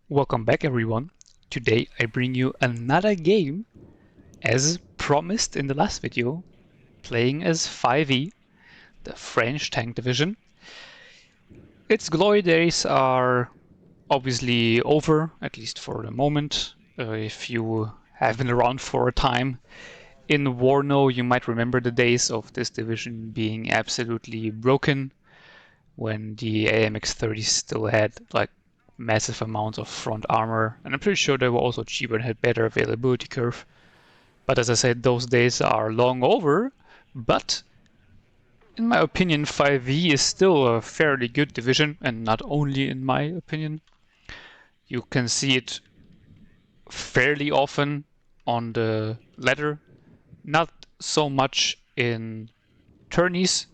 Welcome back everyone. Today I bring you another game, as promised in the last video, playing as 5e, the French tank division. Its glory days are obviously over, at least for the moment. If you have been around for a time in WARNO, you might remember the days of this division being absolutely broken, when the AMX-30 still had like massive amounts of front armor, and I'm pretty sure they were also cheaper and had better availability curve. But as I said, those days are long over, but in my opinion 5e is still a fairly good division, and not only in my opinion. You can see it fairly often on the ladder, not so much in tourneys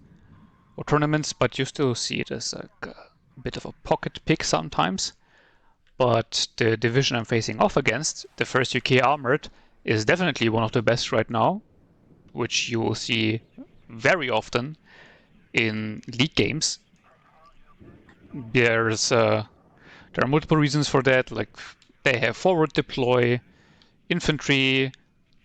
or tournaments, but you still see it as a bit of a pocket pick sometimes. But the division I'm facing off against, the 1st UK Armoured, is definitely one of the best right now, which you will see very often in league games. There are multiple reasons for that, like they have forward deploy, infantry,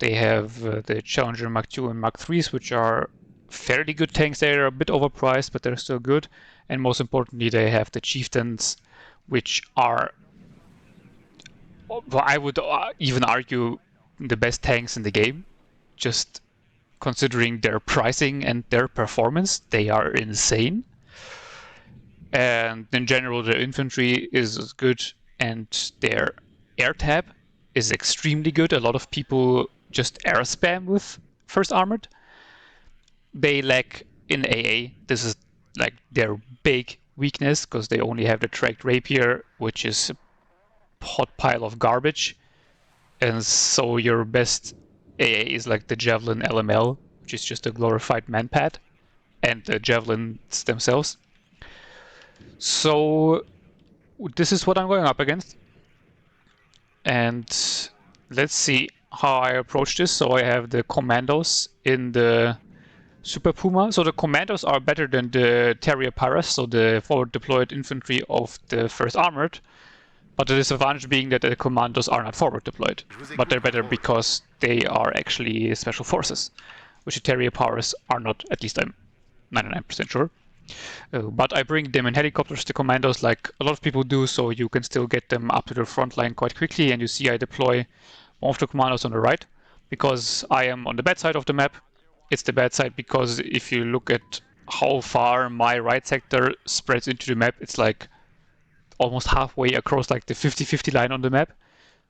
they have the Challenger Mark II and Mark IIIs, which are fairly good tanks. They're a bit overpriced, but they're still good. And most importantly, they have the Chieftains, which are, I would even argue, the best tanks in the game. Just considering their pricing and their performance, they are insane. And in general, their infantry is good, and their air tab is extremely good. A lot of people just air spam with First Armored. They lack in AA. This is like their big weakness, because they only have the tracked rapier, which is a hot pile of garbage. And so your best AA is like the Javelin LML, which is just a glorified manpad, and the Javelins themselves. So this is what I'm going up against. And let's see how I approach this. So I have the Commandos in the Super Puma. So the Commandos are better than the Terrier Paras, so the forward deployed infantry of the 1st Armored. But the disadvantage being that the Commandos are not forward deployed. But they're better because they are actually special forces, which the Terrier Paras are not, at least I'm 99% sure. But I bring them in helicopters, the Commandos, like a lot of people do, so you can still get them up to the front line quite quickly. And you see I deploy one of the Commandos on the right, because I am on the bad side of the map. It's the bad side because if you look at how far my right sector spreads into the map, it's like almost halfway across like the 50-50 line on the map.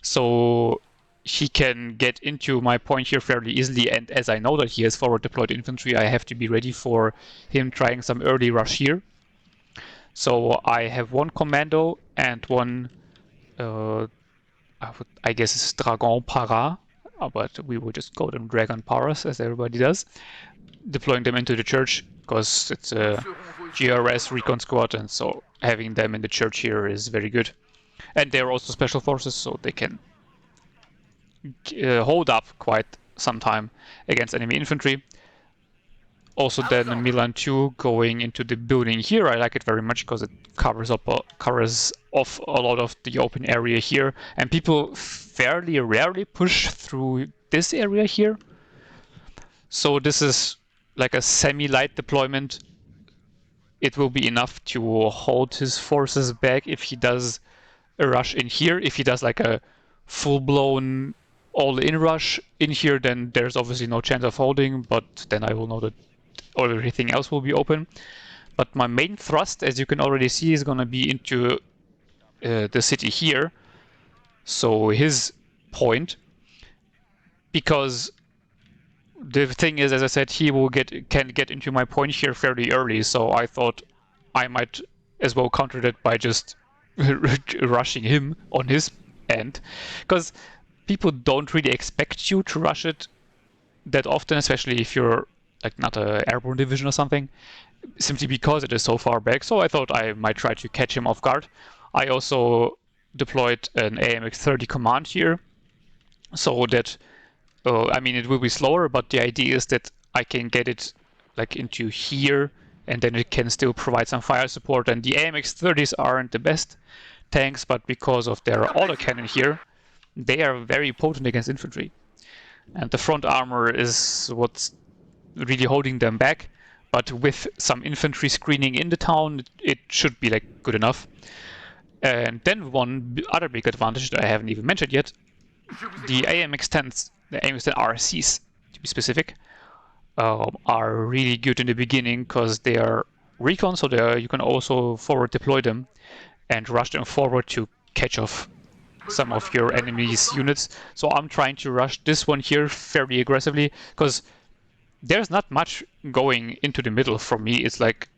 So he can get into my point here fairly easily, and as I know that he has forward deployed infantry, I have to be ready for him trying some early rush here. So I have one commando and one, I guess it's Dragon Para, but we will just call them Dragon Paras, as everybody does, deploying them into the church, because it's a GRS recon squad, and so having them in the church here is very good. And they're also special forces, so they can hold up quite some time against enemy infantry. Also then Milan 2 going into the building here. I like it very much because it covers off a lot of the open area here, and people fairly rarely push through this area here. So this is like a semi-light deployment. It will be enough to hold his forces back if he does a rush in here. If he does like a full-blown all-in rush in here, then there's obviously no chance of holding, but then I will know that everything else will be open. But my main thrust, as you can already see, is going to be into the city here. So his point, because the thing is, as I said, he will can get into my point here fairly early, so I thought I might as well counter that by just rushing him on his end, because people don't really expect you to rush it that often, especially if you're like not a airborne division or something, simply because it is so far back. So I thought I might try to catch him off guard. I also deployed an AMX-30 command here, so that I mean, it will be slower, but the idea is that I can get it like into here, and then it can still provide some fire support. And the AMX-30s aren't the best tanks, but because of their autocannon here, they are very potent against infantry. And the front armor is what's really holding them back. But with some infantry screening in the town, it should be like good enough. And then one other big advantage that I haven't even mentioned yet, the AMX-10s, the AMX-10 RCs to be specific, are really good in the beginning because they are recon, so you can also forward deploy them and rush them forward to catch off some of your enemy's units. So I'm trying to rush this one here fairly aggressively because there's not much going into the middle for me. It's like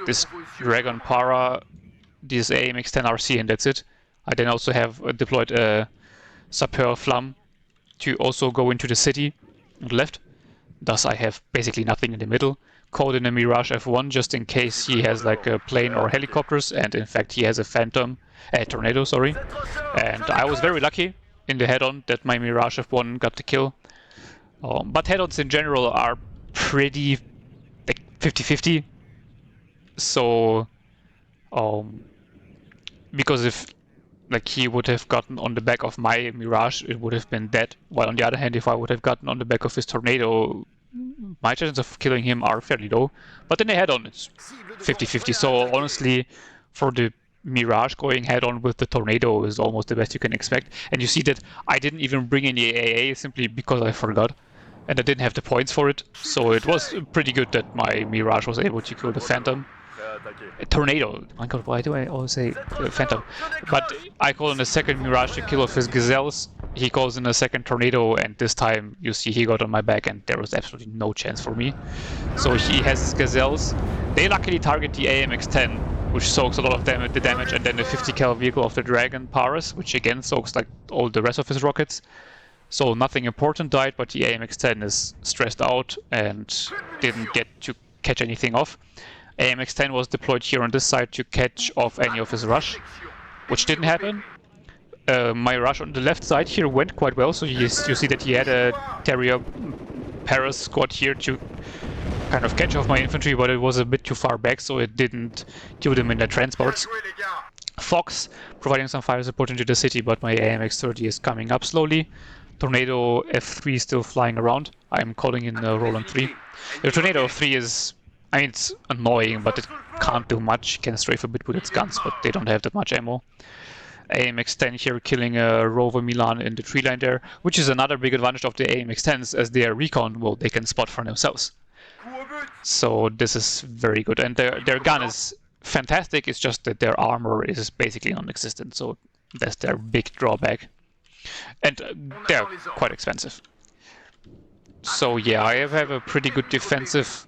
this Dragon Para, this AMX-10 RC, and that's it. I then also have deployed a Sapeur Flamme to also go into the city on the left. Thus I have basically nothing in the middle. Called in a Mirage F1 just in case he has like a plane or helicopters, and in fact he has a Tornado, sorry. And I was very lucky in the head-on that my Mirage F1 got the kill. But head-ons in general are pretty like 50-50. So because if like he would have gotten on the back of my Mirage, it would have been dead. While on the other hand, if I would have gotten on the back of his Tornado, my chances of killing him are fairly low. But in the head-on, it's 50-50. So honestly, for the Mirage, going head-on with the Tornado is almost the best you can expect. And you see that I didn't even bring any AA simply because I forgot. And I didn't have the points for it. So it was pretty good that my Mirage was able to kill the Phantom. Tornado. My god, why do I always say Phantom? But I call in a second Mirage to kill off his Gazelles. He calls in a second Tornado, and this time you see he got on my back and there was absolutely no chance for me. So he has his Gazelles. They luckily target the AMX-10, which soaks a lot of the damage, and then the 50 cal vehicle of the Dragon Paras, which again soaks like all the rest of his rockets. So nothing important died, but the AMX-10 is stressed out and didn't get to catch anything off. AMX-10 was deployed here on this side to catch off any of his rush, which didn't happen. My rush on the left side here went quite well, so you see that he had a Terrier Paras squad here to kind of catch off my infantry, but it was a bit too far back, so it didn't kill them in their transports. Fox providing some fire support into the city, but my AMX-30 is coming up slowly. Tornado F3 still flying around. I'm calling in Roland 3. The Tornado F3 is, I mean, it's annoying, but it can't do much. It can strafe a bit with its guns, but they don't have that much ammo. AMX-10 here killing a Rover Milan in the tree line there, which is another big advantage of the AMX-10s, as they are recon, well, they can spot for themselves. So this is very good, and their gun is fantastic. It's just that their armor is basically non-existent, so that's their big drawback. And they're quite expensive. So yeah, I have a pretty good defensive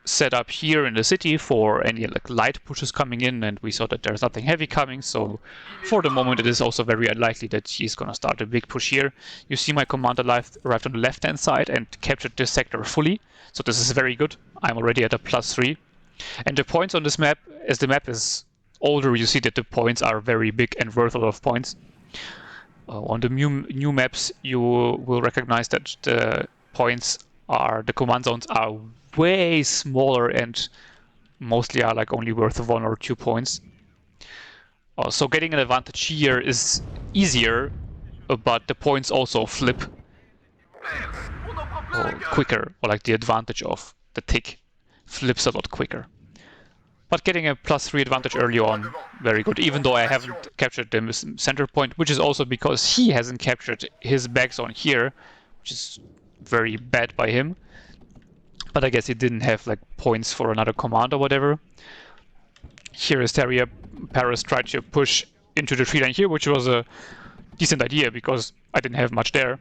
setup here in the city for any like light pushes coming in, and we saw that there's nothing heavy coming, so for the moment it is also very unlikely that he's gonna start a big push here. You see my commander arrived on the left hand side and captured this sector fully, so this is very good. I'm already at a +3. And the points on this map, as the map is older, you see that the points are very big and worth a lot of points. On the new maps you will recognize that the points are, the command zones are way smaller and mostly are like only worth 1 or 2 points. So getting an advantage here is easier, but the points also flip quicker, or like the advantage of the tick flips a lot quicker. But getting a +3 advantage early on, very good, even though I haven't captured the center point, which is also because he hasn't captured his back zone here, which is very bad by him. But I guess he didn't have like points for another command or whatever. Here is Terrier Paras tried to push into the tree line here, which was a decent idea because I didn't have much there.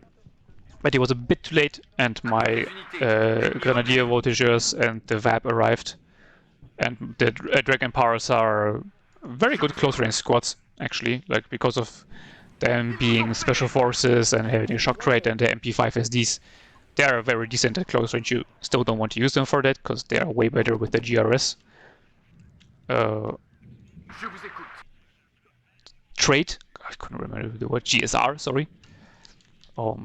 But he was a bit too late, and my Grenadier Voltigeurs and the VAP arrived. And the Dragon Paras are very good close-range squads, actually, like because of them being special forces and having a shock trait and the MP5 SDs. They are very decent at close range. You still don't want to use them for that, because they are way better with the GRS. Trait, I couldn't remember the word, GSR, sorry.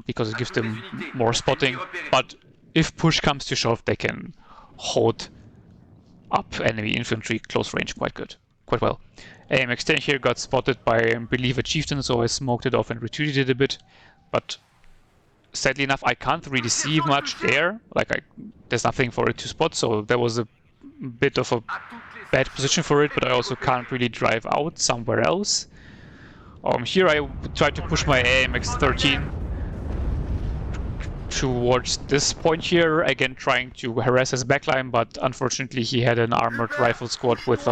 Because it gives them more spotting, but if push comes to shove, they can hold up enemy infantry close range quite quite well. AMX-10 here got spotted by, I believe, a chieftain, so I smoked it off and retreated it a bit. But sadly enough, I can't really see much there. Like, there's nothing for it to spot, so there was a bit of a bad position for it, but I also can't really drive out somewhere else. Here I tried to push my AMX-13 towards this point here, again trying to harass his backline, but unfortunately he had an armored rifle squad with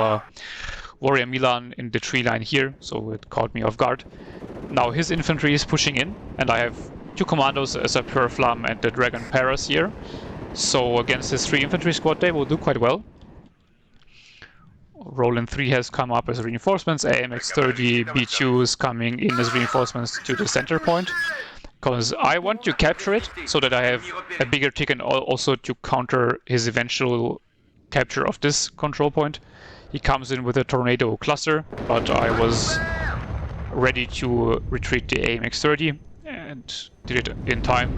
Warrior Milan in the tree line here, so it caught me off guard. Now his infantry is pushing in, and I have two commandos, a Sapeur Flamme and the Dragon Paras here. So against his 3 infantry squad they will do quite well. Roland 3 has come up as reinforcements, AMX-30 B2 is coming in as reinforcements to the center point. Because I want to capture it, so that I have a bigger tick and also to counter his eventual capture of this control point. He comes in with a tornado cluster, but I was ready to retreat the AMX-30 and did it in time.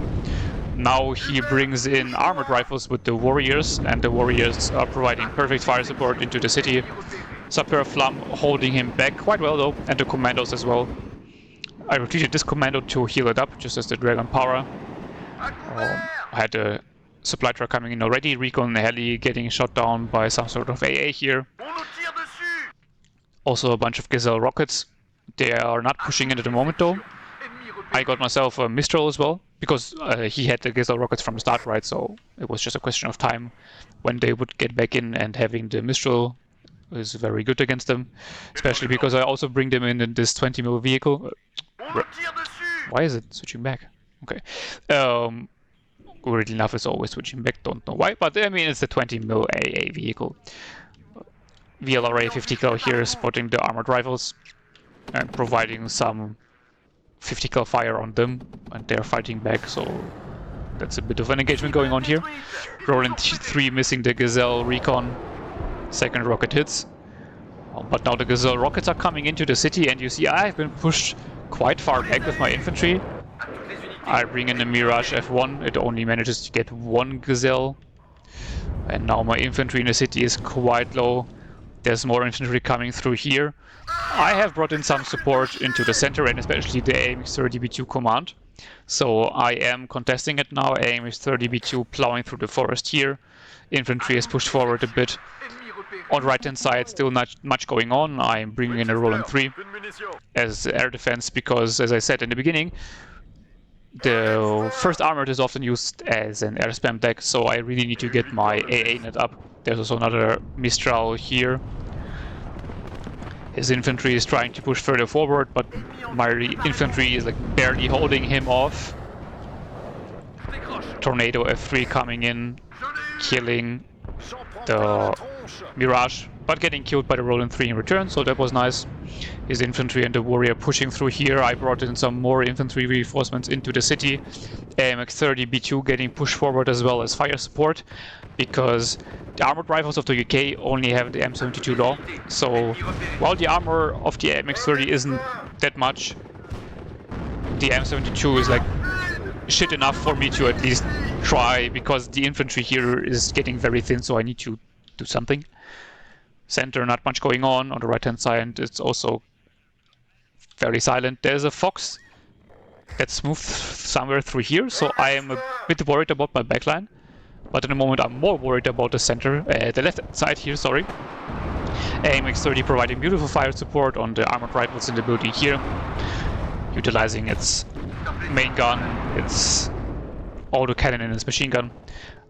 Now he brings in armored rifles with the warriors, and the warriors are providing perfect fire support into the city. Sapeur Flamme holding him back quite well though, and the commandos as well. I retreated this commando to heal it up, just as the Dragon Para. I had a supply truck coming in already, Recon heli getting shot down by some sort of AA here. Also a bunch of Gazelle rockets. They are not pushing in at the moment though. I got myself a Mistral as well, because he had the Gazelle rockets from the start, right, so it was just a question of time when they would get back in, and having the Mistral is very good against them, especially because I also bring them in this 20mm vehicle. Why is it switching back? Okay. Weirdly enough, it's always switching back, don't know why, but I mean, it's the 20mm AA vehicle. VLRA 50 cal here spotting the armored rifles and providing some 50 cal fire on them, and they're fighting back, so that's a bit of an engagement going on here. Roland 3 missing the Gazelle recon. Second rocket hits. But now the Gazelle rockets are coming into the city, and you see I've been pushed quite far back with my infantry. I bring in the Mirage F1, it only manages to get 1 Gazelle. And now my infantry in the city is quite low. There's more infantry coming through here. I have brought in some support into the center, and especially the AMX-30 B2 command. So I am contesting it now, AMX-30 B2 plowing through the forest here. Infantry is pushed forward a bit. On the right hand side, still not much going on. I'm bringing in a Roland 3 as air defense because, as I said in the beginning, the first armored is often used as an air spam deck, so I really need to get my AA net up. There's also another Mistral here. His infantry is trying to push further forward, but my infantry is like barely holding him off. Tornado F3 coming in, killing the Mirage, but getting killed by the Roland 3 in return, so that was nice. His infantry and the warrior pushing through here. I brought in some more infantry reinforcements into the city. AMX-30 B2 getting pushed forward as well as fire support, because the armored rifles of the UK only have the M72 law. So while the armor of the AMX-30 isn't that much, the M72 is like shit enough for me to at least try, because the infantry here is getting very thin, so I need to do something. Center, not much going on the right hand side. It's also very silent. There's a fox that's moved somewhere through here, so I am a bit worried about my backline. But in the moment I'm more worried about the center, the left side here, sorry. AMX-30 providing beautiful fire support on the armored rifles in the building here, utilizing its main gun, its autocannon and its machine gun.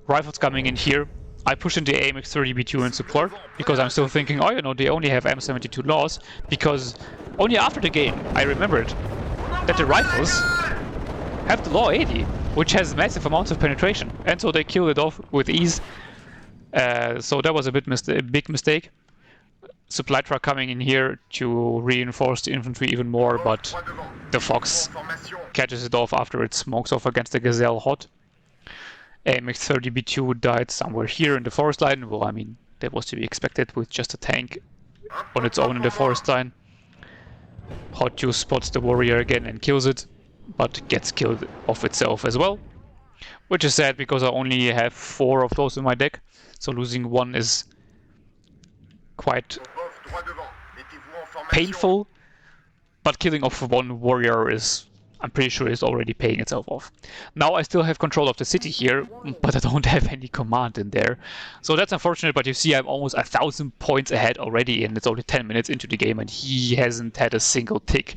Rifles coming in here. I push in the AMX-30 B2 in support, because I'm still thinking, oh, you know, they only have M72 laws, because only after the game I remembered that the rifles have the law 80, which has massive amounts of penetration, and so they killed it off with ease. So that was a big mistake. Supply truck coming in here to reinforce the infantry even more, but the Fox catches it off after it smokes off against the Gazelle hot. AMX-30 B2 died somewhere here in the forest line. Well, I mean, that was to be expected with just a tank on its own in the forest line. Hot 2 spots the warrior again and kills it, but gets killed off itself as well. Which is sad, because I only have 4 of those in my deck, so losing 1 is quite painful, but killing off one warrior is, I'm pretty sure, is already paying itself off. Now I still have control of the city here, but I don't have any command in there. So that's unfortunate, but you see I'm almost 1,000 points ahead already, and it's only 10 minutes into the game, and he hasn't had a single tick.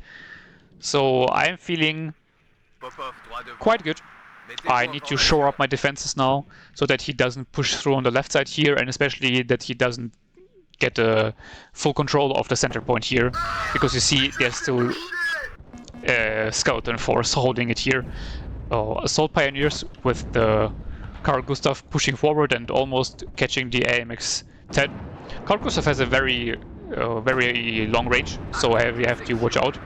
So I'm feeling quite good. I need to shore up my defenses now, so that he doesn't push through on the left side here, and especially that he doesn't get full control of the center point here, because you see there's still skeleton force holding it here. Assault pioneers with the Carl Gustav pushing forward and almost catching the AMX-10. Carl Gustav has a very long range, so we have to watch out.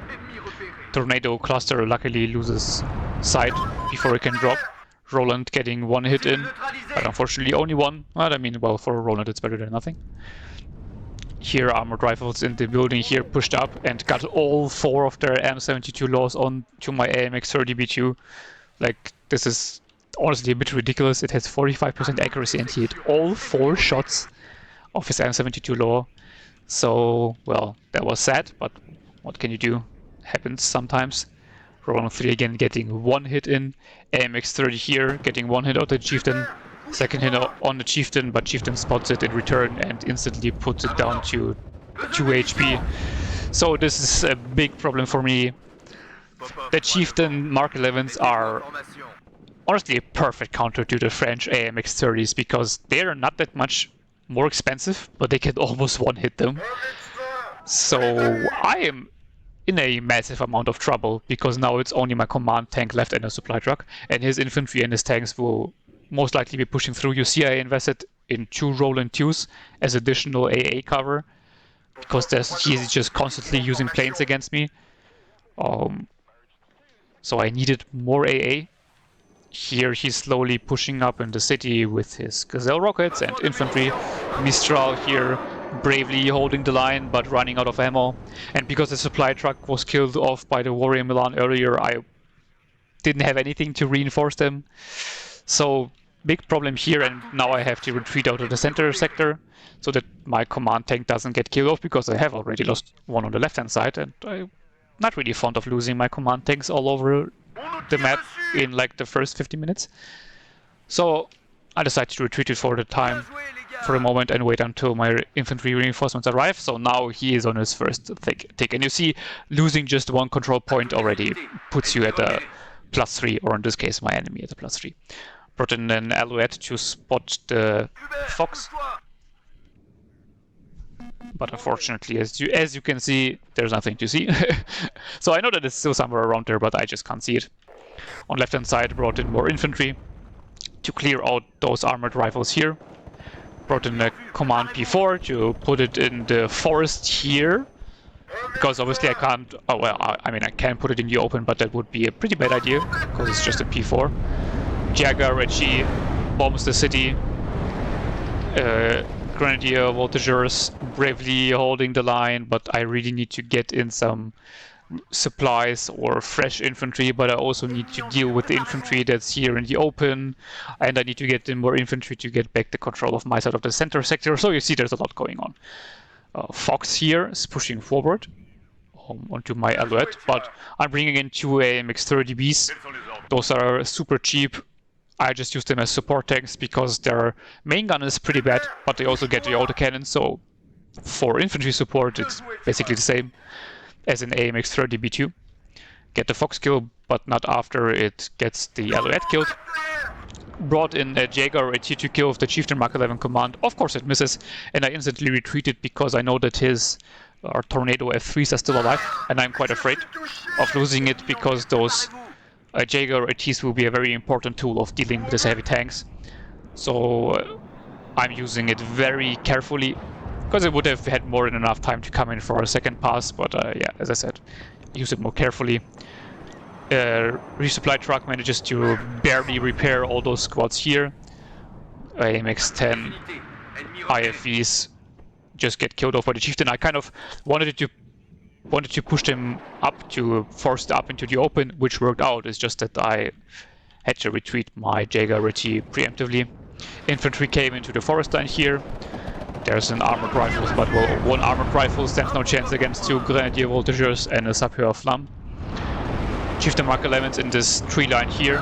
Tornado cluster luckily loses sight before it can drop. Roland getting one hit in, but unfortunately only one. Well, I mean, well, for Roland it's better than nothing. Here armored rifles in the building here pushed up and got all 4 of their M72 laws on to my AMX-30B2. Like, this is honestly a bit ridiculous. It has 45% accuracy and he hit all 4 shots of his M72 law. So, well, that was sad, but what can you do? Happens sometimes. Roland 3 again getting 1 hit in. AMX-30 here getting 1 hit out the Chieftain. Second hit on the Chieftain, but Chieftain spots it in return and instantly puts it down to 2 HP. So this is a big problem for me. The Chieftain Mark 11s are honestly a perfect counter to the French AMX-30s because they're not that much more expensive, but they can almost one-hit them. So I am in a massive amount of trouble because now it's only my command tank left and a supply truck, and his infantry and his tanks will most likely be pushing through. You see I invested in 2 Roland 2s as additional AA cover because he's just constantly using planes against me. So I needed more AA. Here he's slowly pushing up in the city with his Gazelle rockets and infantry. Mistral here bravely holding the line but running out of ammo. And because the supply truck was killed off by the Warrior Milan earlier, I didn't have anything to reinforce them. So big problem here, and now I have to retreat out of the center sector so that my command tank doesn't get killed off because I have already lost one on the left hand side, and I'm not really fond of losing my command tanks all over the map in like the first 50 minutes. So I decided to retreat it for a moment and wait until my infantry reinforcements arrive. So now he is on his first tick, and you see losing just 1 control point already puts you at a +3, or in this case my enemy at a +3. Brought in an Alouette to spot the Fox, but unfortunately as you can see there's nothing to see. So I know that it's still somewhere around there, but I just can't see it. On left hand side brought in more infantry to clear out those armored rifles here. Brought in a command P4 to put it in the forest here, because obviously I can't, oh well, I mean I can put it in the open, but that would be a pretty bad idea because it's just a P4. Jagger Reggie bombs the city. Grenadier Voltigeurs bravely holding the line, but I really need to get in some supplies or fresh infantry, but I also need to deal with the infantry that's here in the open, and I need to get in more infantry to get back the control of my side of the center sector. So you see there's a lot going on. Fox here is pushing forward onto my Alouette, but I'm bringing in 2 AMX-30Bs. Those are super cheap. I just use them as support tanks because their main gun is pretty bad, but they also get the autocannon, so for infantry support it's basically the same as an AMX-30B2. Get the Fox kill, but not after it gets the Alouette killed. Brought in a Jaeger or a T2 kill of the Chieftain Mark 11 command. Of course it misses, and I instantly retreated because I know that his Tornado F3s are still alive, and I'm quite afraid of losing it because those Jaeger ATs will be a very important tool of dealing with these heavy tanks. So I'm using it very carefully because I would have had more than enough time to come in for a second pass, but yeah, as I said, use it more carefully. Resupply truck manages to barely repair all those squads here. AMX-10 IFVs just get killed off by the Chieftain. I kind of wanted to push them up, to force it up into the open, which worked out. It's just that I had to retreat my Jaeger RT preemptively. Infantry came into the forest line here. There's an armored rifle, but well, one armored rifle stands no chance against two grenadier voltigeurs and a sapeur flamme. Chieftain Mark 11's in this tree line here,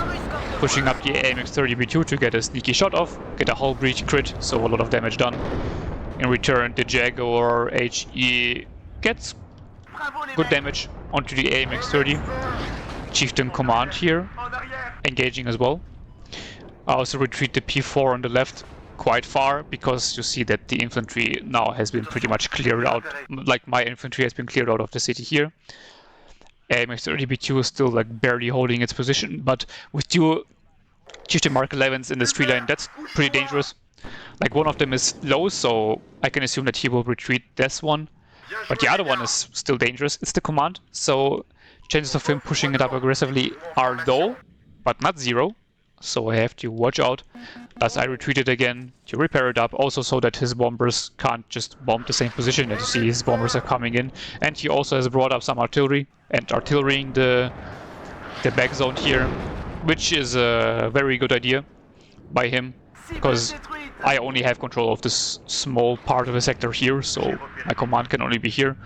pushing up the AMX-30B2 to get a sneaky shot off, get a hull breach crit, so a lot of damage done. In return, the Jaguar HE gets good damage onto the AMX-30. Chieftain Command here, engaging as well. I also retreat the P4 on the left quite far, because you see that the infantry now has been pretty much cleared out, like my infantry has been cleared out of the city here. AMX-30B2 is still like barely holding its position, but with two Chieftain Mark 11s in this tree line, that's pretty dangerous. Like one of them is low, so I can assume that he will retreat this one, but the other one is still dangerous. It's the command, so chances of him pushing it up aggressively are low, but not zero. So I have to watch out. Thus I retreated again to repair it up, also so that his bombers can't just bomb the same position. As you see, his bombers are coming in, and he also has brought up some artillery and artillerying the back zone here, which is a very good idea by him, because I only have control of this small part of the sector here, so my command can only be here.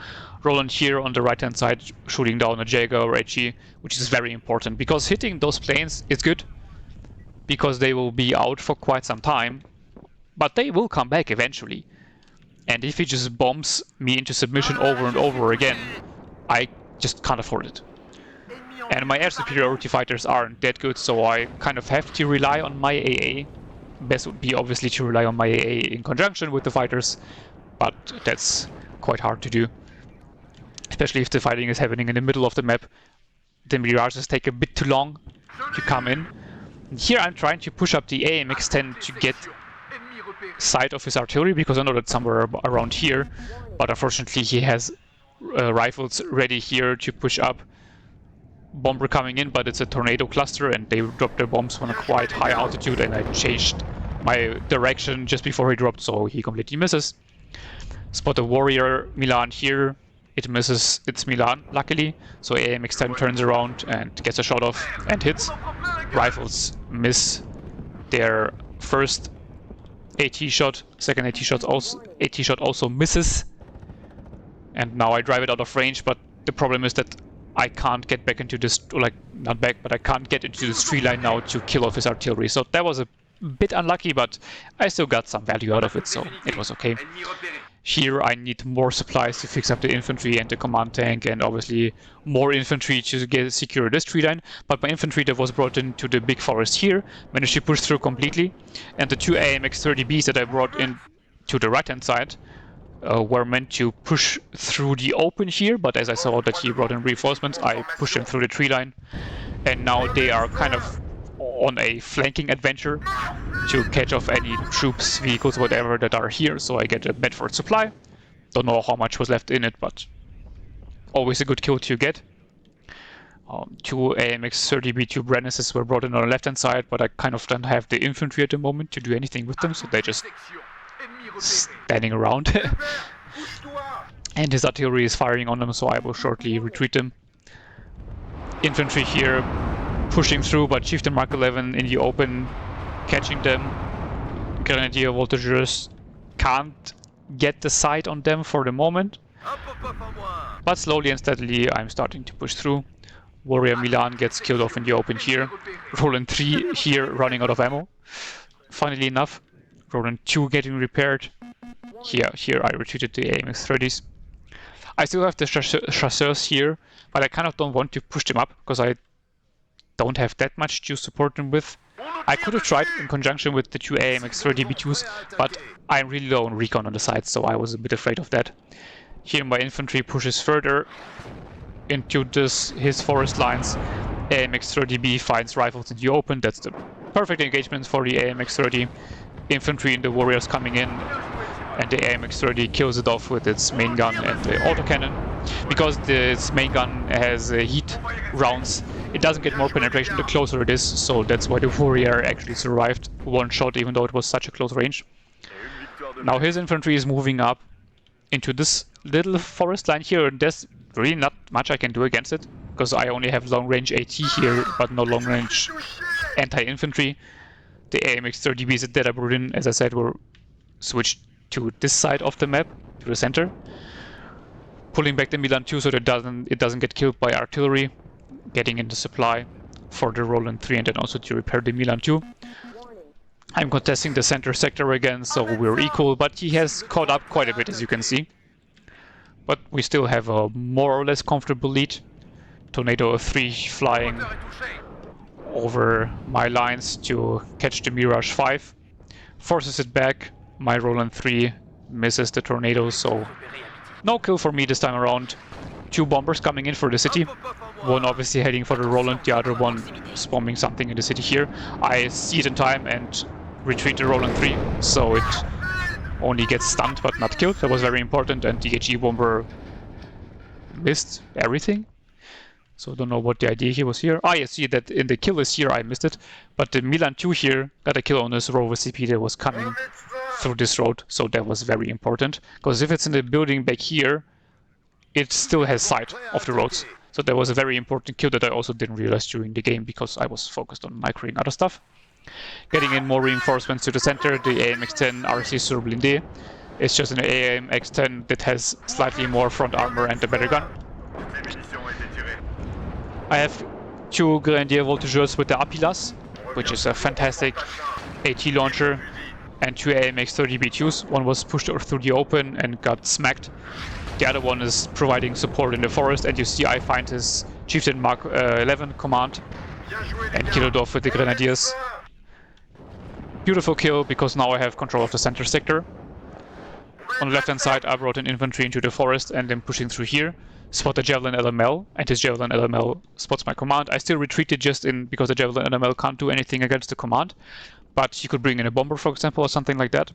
Roland here on the right hand side shooting down a Jaguar or HE, which is very important, because hitting those planes is good, because they will be out for quite some time, but they will come back eventually. And if he just bombs me into submission over and over again, I just can't afford it. And my air superiority fighters aren't that good, so I kind of have to rely on my AA. Best would be obviously to rely on my AA in conjunction with the fighters, but that's quite hard to do. Especially if the fighting is happening in the middle of the map. The mirages take a bit too long to come in. Here I'm trying to push up the AMX-10 to get sight of his artillery, because I know that's somewhere around here, but unfortunately he has rifles ready here to push up. Bomber coming in, but it's a tornado cluster and they dropped their bombs from a quite high altitude, and I changed my direction just before he dropped, so he completely misses. Spot a warrior Milan here. It misses, it's Milan, luckily, so AMX-10 turns around and gets a shot off and hits. Rifles miss their first AT shot, second AT shot also misses. And now I drive it out of range, but the problem is that I can't get back into this, like, not back, but I can't get into this tree line now to kill off his artillery. So that was a bit unlucky, but I still got some value out of it, so it was okay. Here I need more supplies to fix up the infantry and the command tank, and obviously more infantry to secure this tree line. But my infantry that was brought into the big forest here managed to push through completely, and the two AMX-30Bs that I brought in to the right hand side were meant to push through the open here, but as I saw that he brought in reinforcements, I pushed them through the tree line, and now they are kind of on a flanking adventure to catch off any troops, vehicles, whatever that are here, so I get a Bedford supply. Don't know how much was left in it, but always a good kill to get. Two AMX-30B2 Brennesses were brought in on the left hand side, but I kind of don't have the infantry at the moment to do anything with them, so they're just standing around. And his artillery is firing on them, so I will shortly retreat them. Infantry here pushing through, but Chieftain Mark 11 in the open, catching them. Grenadier voltigeurs can't get the sight on them for the moment, but slowly and steadily I'm starting to push through. Warrior Milan gets killed off in the open here. Roland 3 here running out of ammo, funnily enough. Roland 2 getting repaired. Here I retreated the AMX-30s. I still have the chasseurs here, but I kind of don't want to push them up, because I don't have that much to support them with. I could have tried in conjunction with the two AMX-30B2s, but I'm really low on recon on the side, so I was a bit afraid of that. Here my infantry pushes further into his forest lines. AMX-30B finds rifles in the open. That's the perfect engagement for the AMX-30. Infantry and the warriors coming in, and the AMX-30 kills it off with its main gun and the autocannon. Because its main gun has heat rounds, it doesn't get more penetration the closer it is, so that's why the warrior actually survived one shot, even though it was such a close range. Now his infantry is moving up into this little forest line here, and there's really not much I can do against it, because I only have long-range AT here, but no long-range anti-infantry. The AMX-30Bs that I brought in, as I said, were switched to this side of the map, to the center, pulling back the Milan 2 so that it doesn't get killed by artillery, getting into supply for the Roland 3 and then also to repair the Milan 2. I'm contesting the center sector again, so we're equal, but he has caught up quite a bit, as you can see. But we still have a more or less comfortable lead. Tornado 3 flying over my lines to catch the Mirage 5. Forces it back. My Roland 3 misses the tornado, so no kill for me this time around. 2 bombers coming in for the city. One obviously heading for the Roland, the other one bombing something in the city here. I see it in time and retreat the Roland 3, so it only gets stunned but not killed. That was very important, and the HE bomber missed everything. So I don't know what the idea here was here. Ah, you see that in the kill list here I missed it, but the Milan 2 here got a kill on this rover CP that was coming through this road, so that was very important. Because if it's in the building back here, it still has sight of the roads. So that was a very important kill that I also didn't realize during the game because I was focused on microing other stuff. Getting in more reinforcements to the center, the AMX-10 RC sur Blindee. It's just an AMX-10 that has slightly more front armor and a better gun. I have 2 Grenadier Voltigeurs with the Apilas, which is a fantastic AT launcher, and 2 AMX-30B2s. One was pushed through the open and got smacked. The other one is providing support in the forest, and you see I find his Chieftain Mark 11 command and kill it off with the Grenadiers. Beautiful kill, because now I have control of the center sector. On the left hand side I brought an infantry into the forest and then pushing through here. Spot the Javelin LML, and his Javelin LML spots my command. I still retreated just in because the Javelin LML can't do anything against the command, but you could bring in a bomber, for example, or something like that.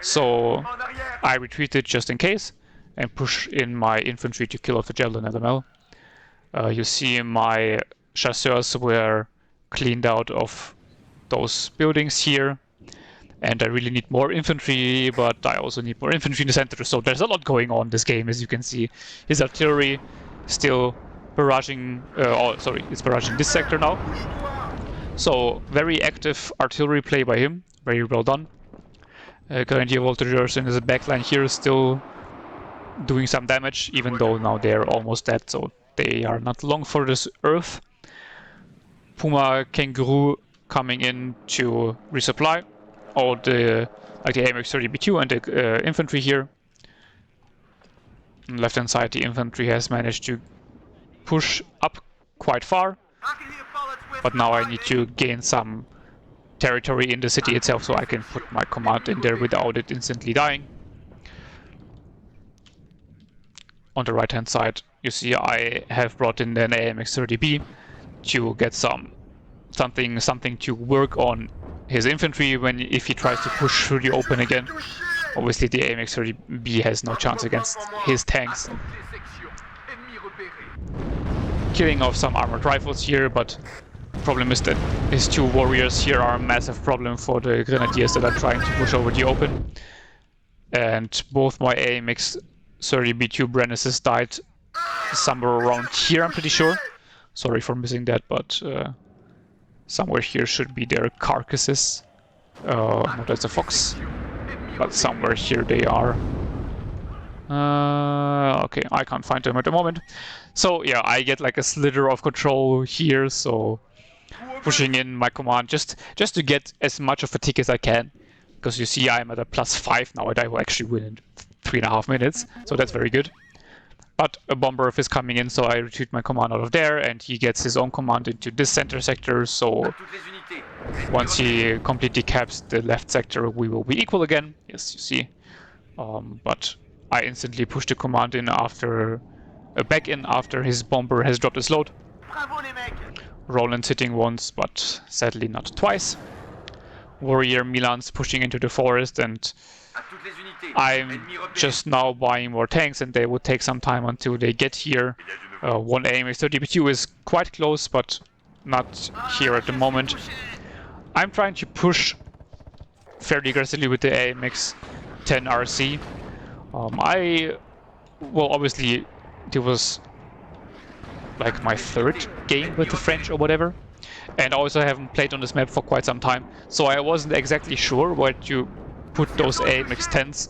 So I retreated just in case and push in my infantry to kill off the Javelin LML. You see my chasseurs were cleaned out of those buildings here, and I really need more infantry, but I also need more infantry in the center, so there's a lot going on this game, as you can see. His artillery still barraging, it's barraging this sector now. So very active artillery play by him, very well done. Grenadier Voltigeurs in his backline here still doing some damage, even though now they're almost dead, so they are not long for this earth. Puma Kangaroo coming in to resupply all the AMX-30B2 and the infantry here. On the left hand side the infantry has managed to push up quite far, but now I need to gain some territory in the city itself so I can put my command in there without it instantly dying. On the right hand side you see I have brought in an AMX-30B to get something to work on his infantry if he tries to push through the open again. Obviously the AMX-30B has no chance against his tanks. Killing off some armored rifles here, but the problem is that his 2 warriors here are a massive problem for the grenadiers that are trying to push over the open. And both my AMX-30B2 Brennises died somewhere around here, I'm pretty sure. Sorry for missing that, but somewhere here should be their carcasses. No, that's a fox. But somewhere here they are. Okay, I can't find them at the moment. So yeah, I get like a slither of control here, so pushing in my command just to get as much of a tick as I can. Because you see I'm at a +5 now and I will actually win in 3.5 minutes, so that's very good. But a bomber is coming in, so I retreat my command out of there, and he gets his own command into this center sector, so once he completely caps the left sector, we will be equal again. Yes, you see. But I instantly push the command in back in after his bomber has dropped his load. Roland hitting once, but sadly not twice. Warrior Milan's pushing into the forest, and I'm just now buying more tanks, and they would take some time until they get here. One AMX-30B2 is quite close, but not here at the moment. I'm trying to push fairly aggressively with the AMX-10 RC. Well, obviously, it was like my 3rd game with the French or whatever, and also I haven't played on this map for quite some time, so I wasn't exactly sure where to put those AMX-10s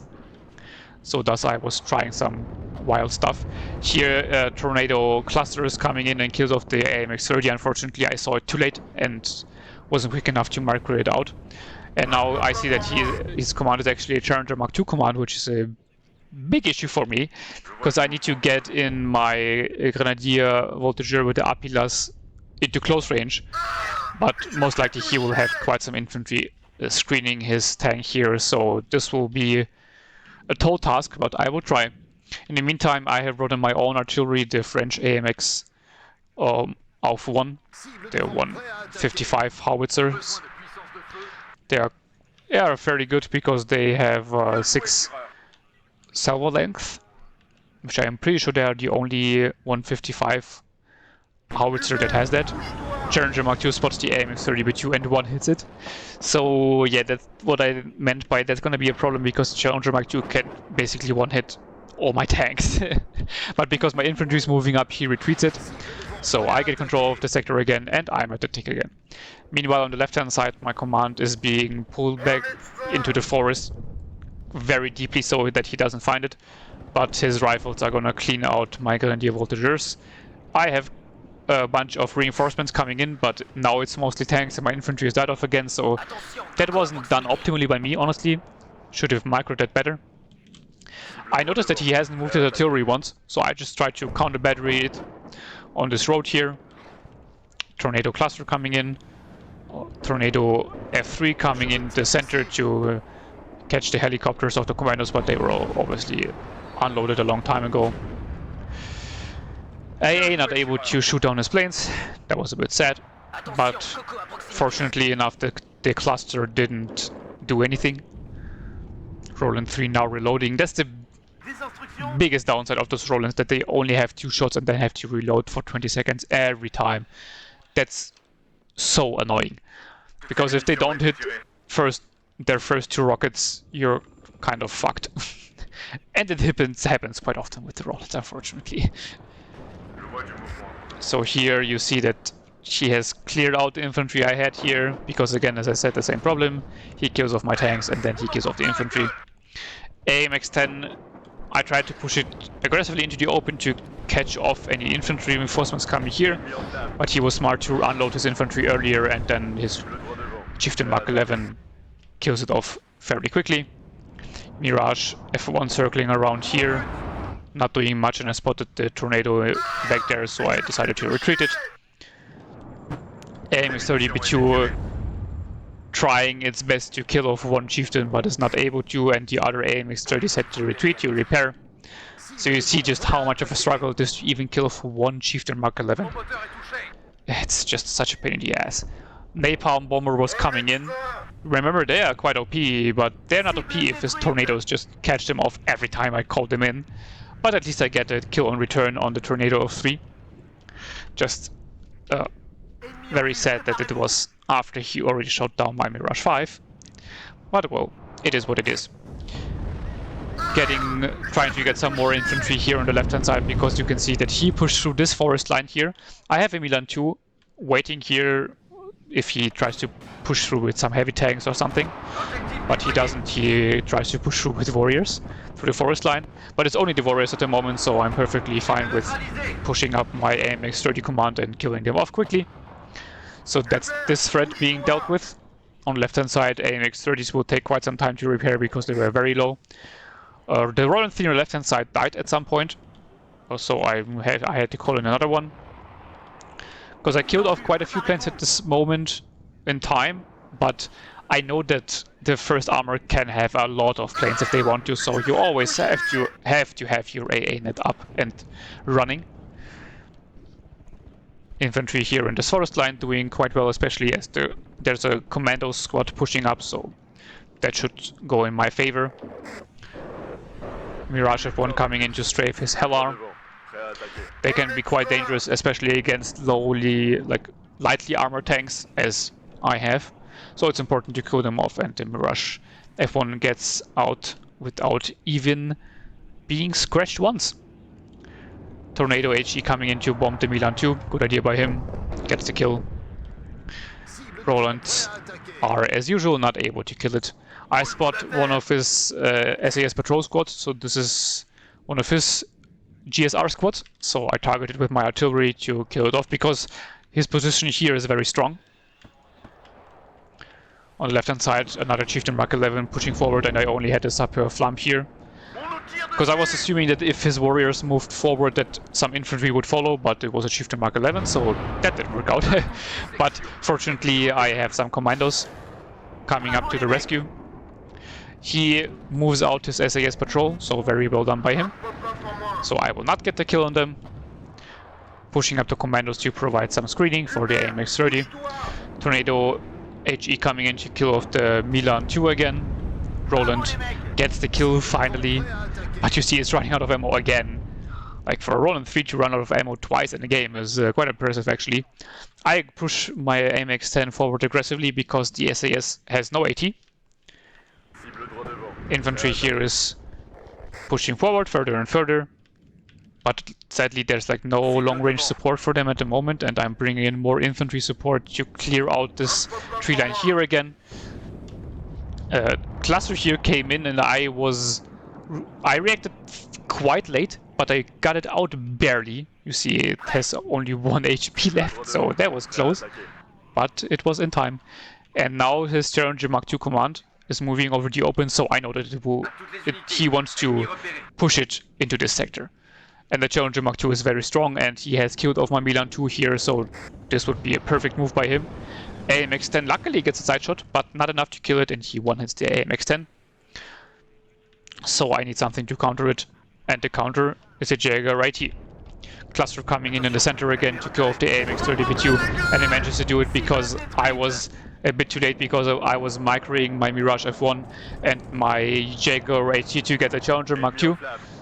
So thus I was trying some wild stuff. Here Tornado clusters coming in and kills off the AMX-30. Unfortunately I saw it too late and wasn't quick enough to micro it out. And now I see that his command is actually a Challenger Mark II command, which is a big issue for me, because I need to get in my Grenadier Voltigeur with the Apilas into close range. But most likely he will have quite some infantry screening his tank here, so this will be a tall task, but I will try. In the meantime, I have brought in my own artillery, the French AMX Auf 1, the 155 howitzers. They are fairly good because they have 6 salvo length, which I am pretty sure they are the only 155 howitzer that has that. Challenger Mark II spots the AMX-30B2 and one hits it. So yeah, that's what I meant by that's gonna be a problem, because Challenger Mark II can basically one-hit all my tanks. But because my infantry is moving up, he retreats it. So I get control of the sector again, and I'm at the tick again. Meanwhile, on the left-hand side, my command is being pulled back into the forest, very deeply so that he doesn't find it. But his rifles are gonna clean out my Grenadier Voltigeurs. I have a bunch of reinforcements coming in, but now it's mostly tanks and my infantry is died off again, so that wasn't done optimally by me, honestly. Should have microed that better. I noticed that he hasn't moved his artillery once, so I just tried to counter battery it on this road here. Tornado cluster coming in, Tornado F3 coming in the center to catch the helicopters of the commandos, but they were all obviously unloaded a long time ago. AA not able to shoot down his planes, that was a bit sad, but fortunately enough the cluster didn't do anything. Roland 3 now reloading. That's the biggest downside of those Rolands, that they only have 2 shots and then have to reload for 20 seconds every time. That's so annoying, because if they don't hit their first 2 rockets, you're kind of fucked. And it happens quite often with the Rolands, unfortunately. So here you see that she has cleared out the infantry I had here, because again, as I said, the same problem. He kills off my tanks and then he kills off the infantry. AMX-10, I tried to push it aggressively into the open to catch off any infantry reinforcements coming here, but he was smart to unload his infantry earlier, and then his Chieftain Mark 11 kills it off fairly quickly. Mirage F1 circling around here, not doing much, and I spotted the Tornado back there, so I decided to retreat it. AMX-30B2 trying its best to kill off one chieftain, but is not able to, and the other AMX-30s had to retreat to repair. So you see just how much of a struggle it is to even kill off one chieftain Mark 11. It's just such a pain in the ass. Napalm Bomber was coming in. Remember, they are quite OP, but they're not OP if his tornadoes just catch them off every time I call them in. But at least I get a kill on return on the Tornado of 3. Just very sad that it was after he already shot down my Mirage 5. But well, it is what it is. Trying to get some more infantry here on the left hand side, because you can see that he pushed through this forest line here. I have a Milan 2 waiting here if he tries to push through with some heavy tanks or something. But he doesn't, he tries to push through with warriors through the forest line. But it's only the warriors at the moment, so I'm perfectly fine with pushing up my AMX-30 command and killing them off quickly. So that's this threat being dealt with. On the left hand side, AMX-30s will take quite some time to repair because they were very low. The Roland 3 on the left hand side died at some point, so I had to call in another one. Because I killed off quite a few planes at this moment in time, but I know that the first armor can have a lot of planes if they want to, so you always have to have your AA net up and running. Infantry here in this forest line doing quite well, especially as there's a commando squad pushing up, so that should go in my favor. Mirage F1 coming in to strafe his Hellar. They can be quite dangerous, especially against lightly armored tanks, as I have. So it's important to kill them off, and the Mirage F1 gets out without even being scratched once. Tornado HE coming in to bomb the Milan 2. Good idea by him. Gets the kill. Rolands are, as usual, not able to kill it. I spot one of his SAS patrol squads, so this is one of his GSR squads, so I targeted with my artillery to kill it off because his position here is very strong. On the left hand side, another Chieftain Mark 11 pushing forward, and I only had a sapeur flamp here. Because I was assuming that if his warriors moved forward that some infantry would follow, but it was a Chieftain Mark 11, so that didn't work out. But fortunately I have some commandos coming up to the rescue. He moves out his SAS patrol, so very well done by him. So I will not get the kill on them. Pushing up the commandos to provide some screening for the AMX-30. Tornado HE coming in to kill off the Milan 2 again. Roland gets the kill finally, but you see it's running out of ammo again. Like for a Roland 3 to run out of ammo twice in a game is quite impressive actually. I push my AMX-10 forward aggressively because the SAS has no AT. Infantry here is pushing forward further and further, but sadly there's like no long-range support for them at the moment, and I'm bringing in more infantry support to clear out this tree line here again. Cluster here came in and I reacted quite late, but I got it out barely. You see it has only 1 HP left, so that was close, but it was in time. And now his Challenger Mark II command is moving over the open, so I know that he wants to push it into this sector. And the Challenger Mark II is very strong, and he has killed off my Milan 2 here, so this would be a perfect move by him. AMX-10 luckily gets a side shot, but not enough to kill it, and he one-hits the AMX-10. So I need something to counter it, and the counter is a Jaeger right here. Cluster coming in the center again to kill off the AMX-30 B2, and he manages to do it because I was a bit too late, because I was microing my Mirage F1 and my Jaeger right here to get the Challenger Mark II.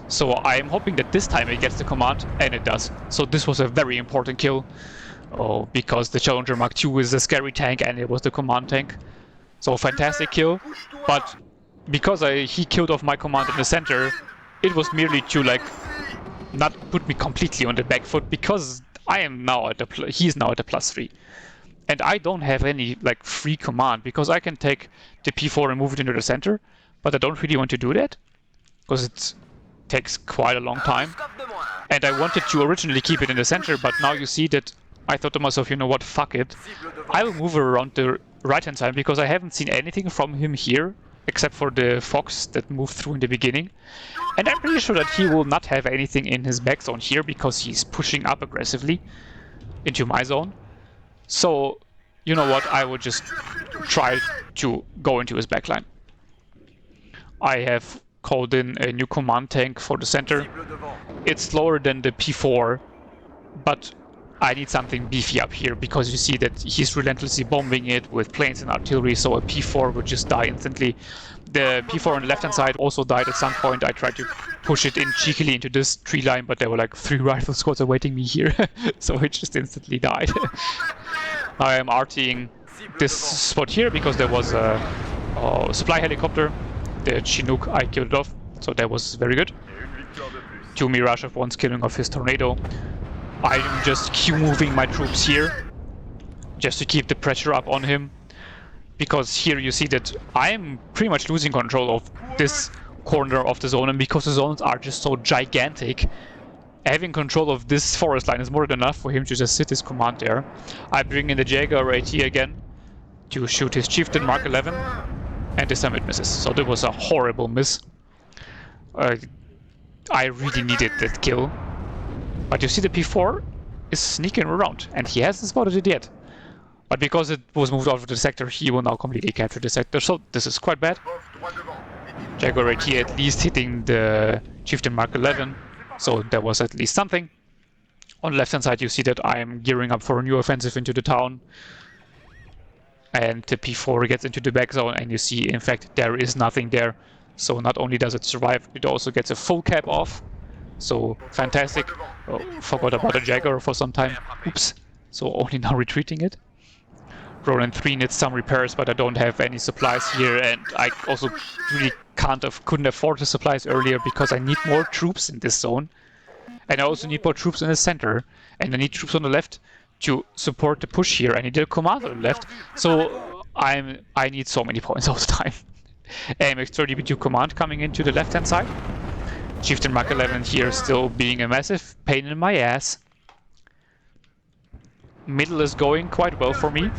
So I am hoping that this time it gets the command, and it does. So this was a very important kill. Oh, because the Challenger Mark II is a scary tank and it was the command tank. So fantastic kill, but because he killed off my command in the center, it was merely to like not put me completely on the back foot, because I am now at he's now at a +3. And I don't have any like free command, because I can take the P4 and move it into the center, but I don't really want to do that because it takes quite a long time. And I wanted to originally keep it in the center, but now you see that I thought to myself, you know what, fuck it. I will move around the right-hand side, because I haven't seen anything from him here, except for the Fox that moved through in the beginning. And I'm pretty sure that he will not have anything in his back zone here, because he's pushing up aggressively into my zone. So, you know what, I would just try to go into his backline. I have called in a new command tank for the center. It's slower than the P4, but I need something beefy up here, because you see that he's relentlessly bombing it with planes and artillery, so a P4 would just die instantly. The P4 on the left-hand side also died at some point. I tried to push it in cheekily into this tree line, but there were like 3 rifle squads awaiting me here, so it just instantly died. Now I am RTing this spot here, because there was a supply helicopter. The Chinook, I killed it off, so that was very good. 2 Mirage F1s killing off his Tornado. I'm just Q-moving my troops here, just to keep the pressure up on him. Because here you see that I'm pretty much losing control of this corner of the zone, and because the zones are just so gigantic, having control of this forest line is more than enough for him to just sit his command there. I bring in the Jaeger AT again to shoot his Chieftain Mark 11, and this time it misses. So that was a horrible miss. I really needed that kill. But you see the P4 is sneaking around, and he hasn't spotted it yet. But because it was moved out of the sector, he will now completely capture the sector, so this is quite bad. Jaguar AT at least hitting the Chieftain Mark 11, so there was at least something. On the left-hand side you see that I am gearing up for a new offensive into the town. And the P4 gets into the back zone, and you see, in fact, there is nothing there. So not only does it survive, it also gets a full cap off. So fantastic. Oh, forgot about the Jaguar for some time. Oops. So only now retreating it. Roland 3 needs some repairs, but I don't have any supplies here, and I also really couldn't afford the supplies earlier because I need more troops in this zone. And I also need more troops in the center, and I need troops on the left to support the push here. I need a commander on the left, so I need so many points all the time. AMX30B2 command coming into the left-hand side. Chieftain Mark 11 here still being a massive pain in my ass. Middle is going quite well for me,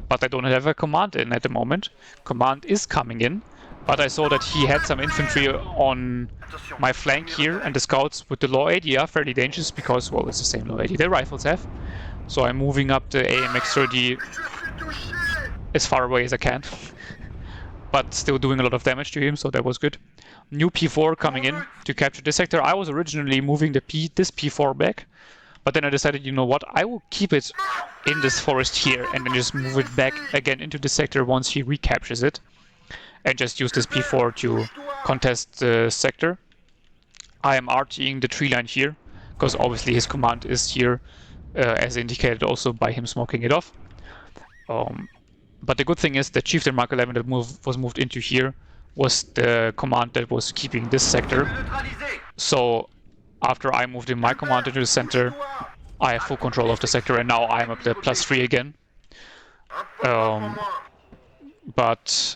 but I don't have a command in at the moment. Command is coming in, but I saw that he had some infantry on my flank here, and the scouts with the low AD are fairly dangerous because, well, it's the same low AD the rifles have. So I'm moving up the AMX30 as far away as I can, but still doing a lot of damage to him, so that was good. New P4 coming in to capture this sector. I was originally moving this P4 back, but then I decided, you know what, I will keep it in this forest here and then just move it back again into the sector once he recaptures it, and just use this P4 to contest the sector. I am RTing the tree line here, because obviously his command is here, as indicated also by him smoking it off. But the good thing is that Chieftain Mark 11 that was moved into here was the command that was keeping this sector. So after I moved in my command into the center, I have full control of the sector, and now I'm up to +3 again. But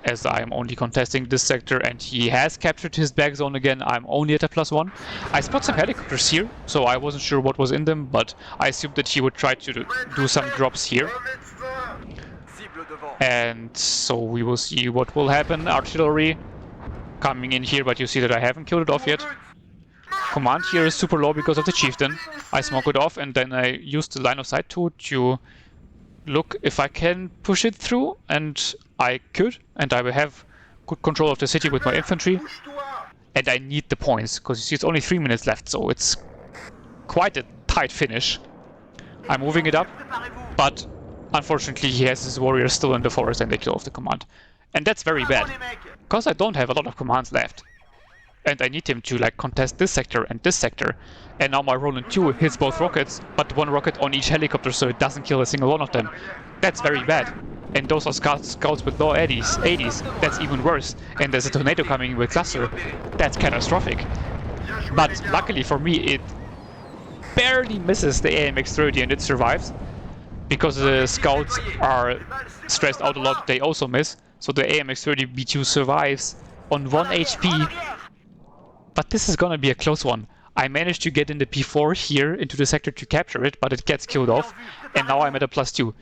as I am only contesting this sector and he has captured his back zone again, I'm only at a +1. I spot some helicopters here, so I wasn't sure what was in them, but I assumed that he would try to do some drops here. And so we will see what will happen. Artillery coming in here, but you see that I haven't killed it off yet. Command here is super low because of the chieftain. I smoke it off and then I use the line of sight tool to look if I can push it through, and I could, and I will have good control of the city with my infantry. And I need the points, because you see it's only 3 minutes left, so it's quite a tight finish. I'm moving it up, but unfortunately he has his warriors still in the forest and they kill off the command. And that's very bad, because I don't have a lot of commands left. And I need him to like contest this sector and this sector. And now my Roland 2 hits both rockets, but one rocket on each helicopter, so it doesn't kill a single one of them. That's very bad. And those are scouts with low 80s. That's even worse. And there's a tornado coming with cluster. That's catastrophic. But luckily for me, it barely misses the AMX30 and it survives. Because the scouts are stressed out a lot, they also miss. So the AMX30B2 survives on 1 HP. But this is gonna be a close one. I managed to get in the P4 here into the sector to capture it, but it gets killed off. And now I'm at a +2.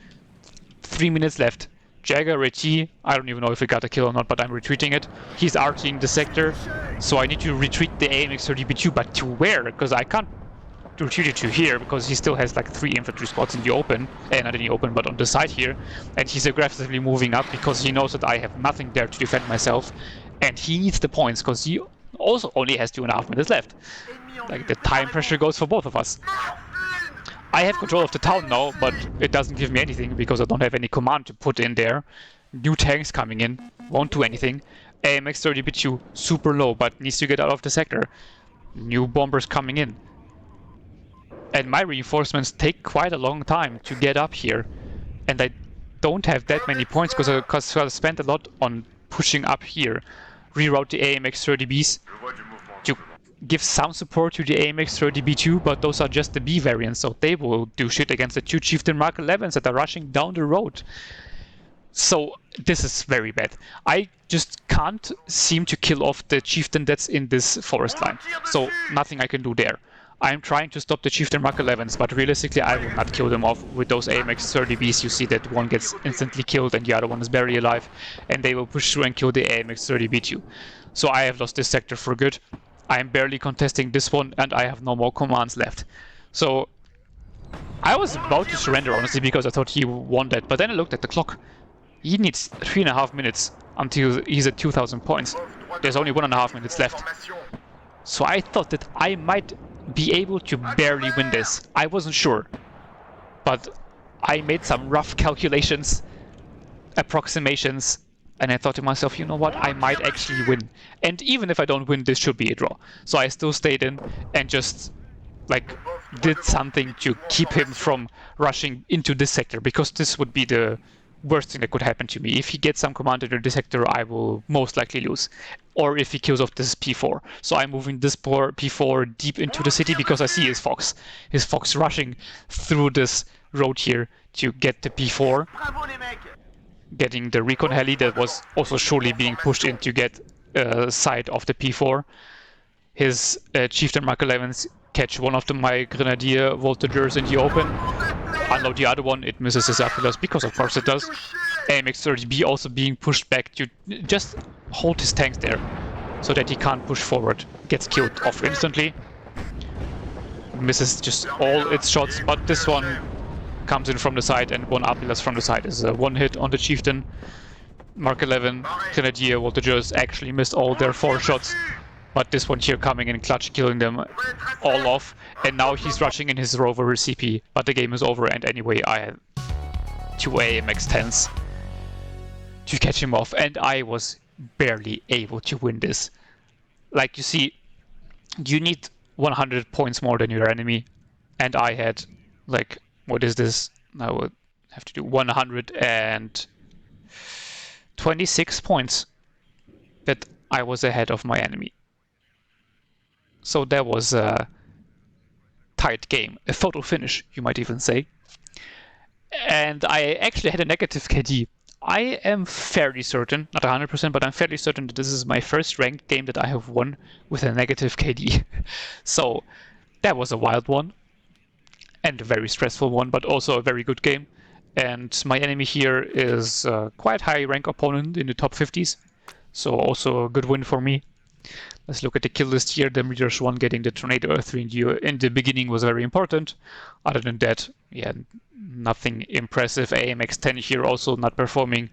3 minutes left. Jagger, Reti, I don't even know if we got a kill or not, but I'm retreating it. He's RTing the sector, so I need to retreat the AMX30B2, but to where? Because I can't retreat it to here, because he still has like 3 infantry spots in the open. Not in the open, but on the side here. And he's aggressively moving up, because he knows that I have nothing there to defend myself. And he needs the points, because he also only has 2.5 minutes left. Like, the time pressure goes for both of us. I have control of the town now, but it doesn't give me anything because I don't have any command to put in there. New tanks coming in, won't do anything. AMX30B2 super low, but needs to get out of the sector. New bombers coming in. And my reinforcements take quite a long time to get up here. And I don't have that many points because I spent a lot on pushing up here. Reroute the AMX30Bs to give some support to the AMX30B2, but those are just the B variants, so they will do shit against the 2 Chieftain Mark 11s that are rushing down the road. So this is very bad. I just can't seem to kill off the Chieftain that's in this forest line, so nothing I can do there. I'm trying to stop the Chieftain Mark 11s, but realistically I will not kill them off with those AMX30Bs. You see that one gets instantly killed and the other one is barely alive, and they will push through and kill the AMX30B2. So I have lost this sector for good. I am barely contesting this one and I have no more commands left. So I was about to surrender, honestly, because I thought he won that, but then I looked at the clock. He needs 3.5 minutes until he's at 2,000 points. There's only 1.5 minutes left. So I thought that I might be able to barely win this. I wasn't sure, but I made some rough calculations, approximations, and I thought to myself, you know what, I might actually win. And even if I don't win, this should be a draw. So I still stayed in and just like did something to keep him from rushing into this sector, because this would be the worst thing that could happen to me. If he gets some command into this sector, I will most likely lose. Or if he kills off this P4. So I'm moving this poor P4 deep into the city because I see his fox. His fox rushing through this road here to get the P4. getting the recon heli that was also surely being pushed in to get side of the P4. His Chieftain Mark 11s catch one of my Grenadier Voltigeurs in the open, unload the other one, it misses his Apulus, because of course it does. AMX-30B also being pushed back to just hold his tanks there, so that he can't push forward, gets killed off instantly. Misses just all its shots, but this one comes in from the side, and one Apulus from the side is a one hit on the Chieftain. Mark 11 Grenadier Voltigeurs actually missed all their 4 shots, but this one here coming in clutch, killing them all off, and now he's rushing in his rover CP, but the game is over, and anyway I had 2 AMX-10s to catch him off, and I was barely able to win this. Like, you see, you need 100 points more than your enemy, and I had, like, what is this? I would have to do 126 points that I was ahead of my enemy. So that was a tight game, a photo finish, you might even say. And I actually had a negative KD. I am fairly certain, not 100%, but I'm fairly certain that this is my first ranked game that I have won with a negative KD. So that was a wild one, and a very stressful one, but also a very good game. And my enemy here is a quite high rank opponent in the top 50s, so also a good win for me. Let's look at the kill list here. The Meteors 1 getting the Tornado 3 in the beginning was very important. Other than that, yeah, nothing impressive. AMX-10 here also not performing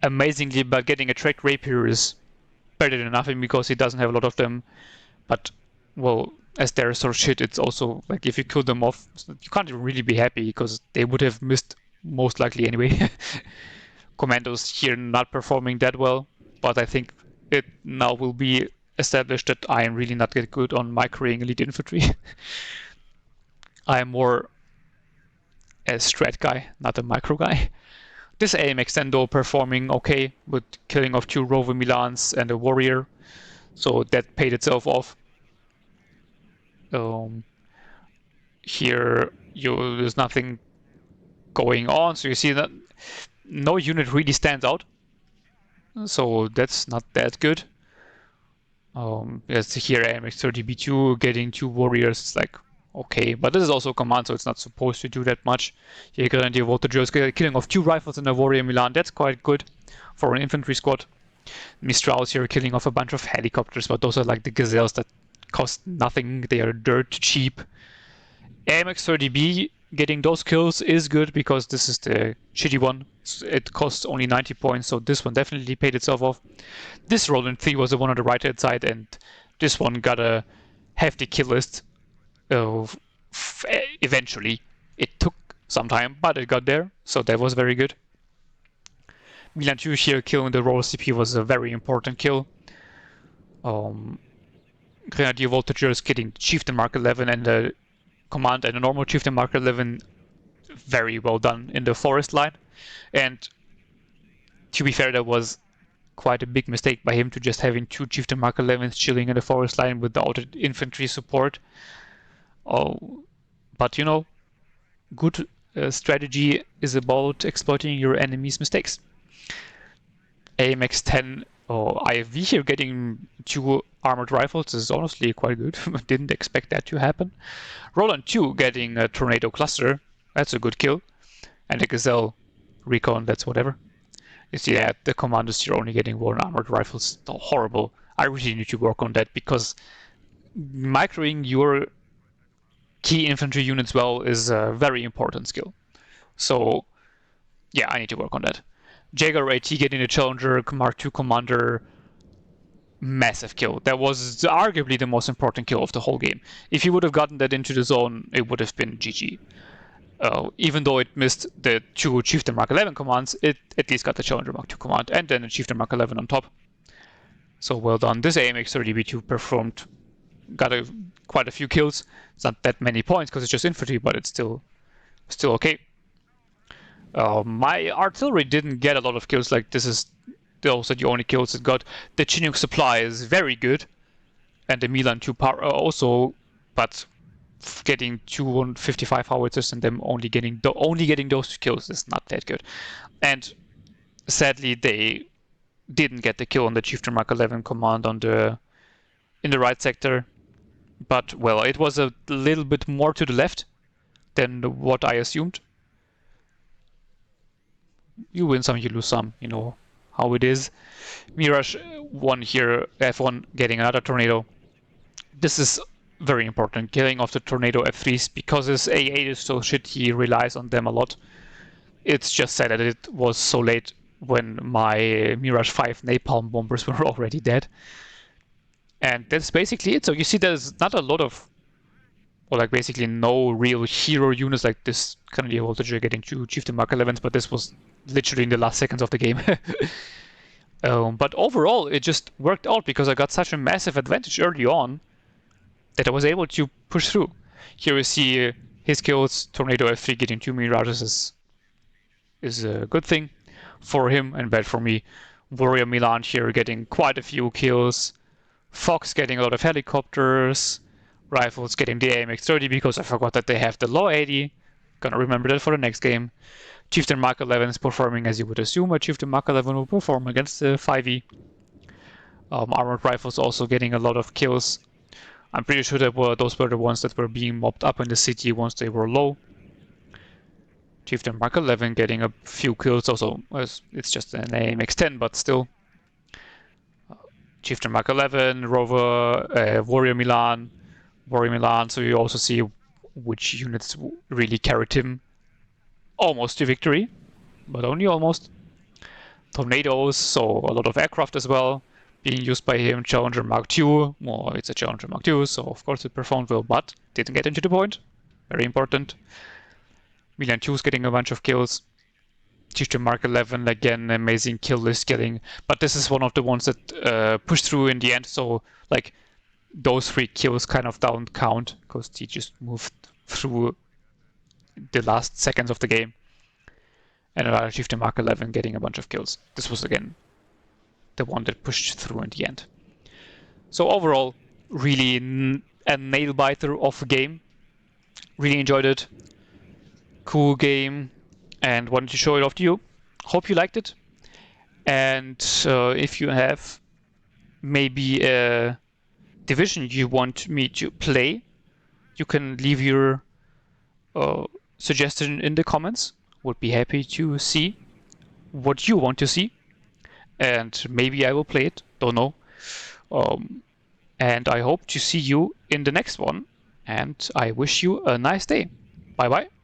amazingly, but getting a tracked Rapier is better than nothing because he doesn't have a lot of them. But, well, as they're so shit, it's also, like, if you kill them off, you can't even really be happy because they would have missed most likely anyway. Commandos here not performing that well, but I think it now will be established that I am really not that good on microing elite infantry. I am more a strat guy, not a micro guy. This AMX-10 though performing okay with killing of 2 Rover Milans and a Warrior, so that paid itself off. Here there's nothing going on, so you see that no unit really stands out. So that's not that good. Yes, here AMX-30B2 getting 2 warriors, it's like, okay, but this is also a command, so it's not supposed to do that much. Here Grenadier Voltigeurs killing off 2 rifles and a Warrior Milan, that's quite good for an infantry squad. Mistrals here killing off a bunch of helicopters, but those are like the Gazelles that cost nothing, they are dirt cheap. AMX-30B getting those kills is good because this is the shitty one. It costs only 90 points, so this one definitely paid itself off. This Roland 3 was the one on the right hand side, and this one got a hefty kill list. Eventually, it took some time, but it got there, so that was very good. Milan 2 here killing the Royal CP was a very important kill. Grenadier Voltigeurs getting Chieftain Mark 11 and the command and a normal Chieftain Mark 11 very well done in the forest line. And to be fair, that was quite a big mistake by him to just having 2 Chieftain Mark 11s chilling in the forest line without infantry support. But you know, good strategy is about exploiting your enemy's mistakes. AMX-10 IFV here getting 2 armored rifles is honestly quite good. Didn't expect that to happen. Roland 2 getting a Tornado cluster, that's a good kill. And a Gazelle recon, that's whatever. You see that the commanders here only getting 1 armored rifles, horrible. I really need to work on that because microing your key infantry units well is a very important skill. So yeah, I need to work on that. Jaeger AT getting a Challenger Mark II Commander, massive kill. That was arguably the most important kill of the whole game. If he would have gotten that into the zone, it would have been GG. Even though it missed the 2 Chieftain Mark 11 commands, it at least got the Challenger Mark II command and then a Chieftain Mark 11 on top. So well done. This AMX-30B2 performed, got quite a few kills. It's not that many points because it's just infantry, but it's still okay. My artillery didn't get a lot of kills, like this is those are the only kills it got. The Chinook supply is very good, and the Milan 2 power also, but getting 255 howitzers and them only getting those 2 kills is not that good. And sadly, they didn't get the kill on the Chieftain Mark 11 command in the right sector. But well, it was a little bit more to the left than what I assumed. You win some, you lose some, you know how it is. Mirage won here, F1 getting another tornado. This is very important, killing off the tornado F3s, because his A8 is so shit, he relies on them a lot. It's just sad that it was so late when my Mirage 5 napalm bombers were already dead. And that's basically it. So you see there's not a lot of, or like basically no real hero units like this currently voltage. You're getting 2 Chieftain Mark 11s, but this was literally in the last seconds of the game. But overall, it just worked out because I got such a massive advantage early on that I was able to push through. Here you see his kills, Tornado F3 getting 2 Mirages is a good thing for him and bad for me. Warrior Milan here getting quite a few kills. Fox getting a lot of helicopters. Rifles getting the AMX-30 because I forgot that they have the Law 80. Gonna remember that for the next game. Chieftain Mark 11 is performing as you would assume a Chieftain Mark 11 will perform against the 5e. Armored Rifles also getting a lot of kills. I'm pretty sure that those were the ones that were being mobbed up in the city once they were low. Chieftain Mark 11 getting a few kills also. It's just an AMX-10, but still. Chieftain Mark 11, Rover, Warrior Milan, so you also see which units really carried him almost to victory, but only almost. Tornadoes, so a lot of aircraft as well being used by him. Challenger Mark II, well, it's a Challenger Mark II, so of course it performed well, but didn't get into the point. Very important. Milan II is getting a bunch of kills. Chieftain Mark 11, again, amazing kill list getting, but this is one of the ones that pushed through in the end, so like those 3 kills kind of don't count because he just moved through the last seconds of the game. And another Chieftain Mark 11 getting a bunch of kills. This was again the one that pushed through in the end. So overall, really a nail-biter of a game. Really enjoyed it. Cool game. And wanted to show it off to you. Hope you liked it. And if you have maybe a division you want me to play, you can leave your suggestion in the comments. Would be happy to see what you want to see. And maybe I will play it. Don't know. And I hope to see you in the next one. And I wish you a nice day. Bye bye.